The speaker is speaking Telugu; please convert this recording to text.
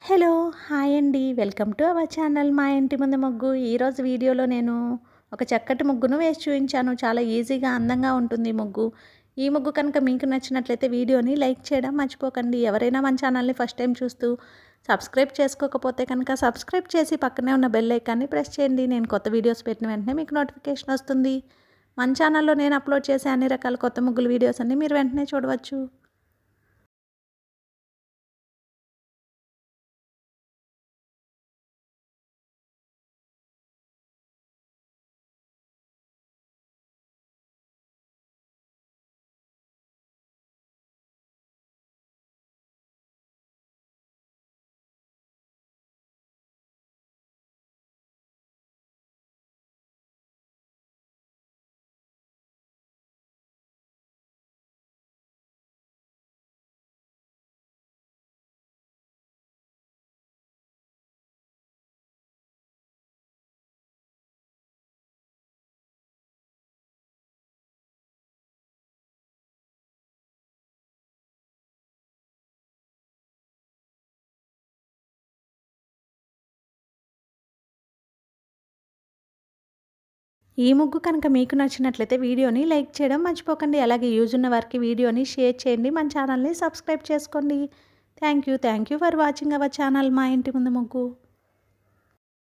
హలో! హాయ్ అండి. వెల్కమ్ టు అవర్ ఛానల్ మా ఇంటి ముందు ముగ్గు. ఈరోజు వీడియోలో నేను ఒక చక్కటి ముగ్గును వేసి చూపించాను. చాలా ఈజీగా, అందంగా ఉంటుంది ఈ ముగ్గు. ఈ ముగ్గు కనుక మీకు నచ్చినట్లయితే వీడియోని లైక్ చేయడం మర్చిపోకండి. ఎవరైనా మన ఛానల్ని ఫస్ట్ టైం చూస్తూ సబ్స్క్రైబ్ చేసుకోకపోతే కనుక సబ్స్క్రైబ్ చేసి పక్కనే ఉన్న బెల్ ఐకాన్ని ప్రెస్ చేయండి. నేను కొత్త వీడియోస్ పెట్టిన వెంటనే మీకు నోటిఫికేషన్ వస్తుంది. మన ఛానల్లో నేను అప్లోడ్ చేసే అన్ని రకాల కొత్త ముగ్గుల వీడియోస్ అన్ని మీరు వెంటనే చూడవచ్చు. ఈ ముగ్గు కనుక మీకు నచ్చినట్లయితే వీడియోని లైక్ చేయడం మర్చిపోకండి. అలాగే యూజ్ ఉన్న వారికి వీడియోని షేర్ చేయండి. మన ఛానల్ని సబ్స్క్రైబ్ చేసుకోండి. Thank you for watching our channel మా ఇంటి ముందు ముగ్గు.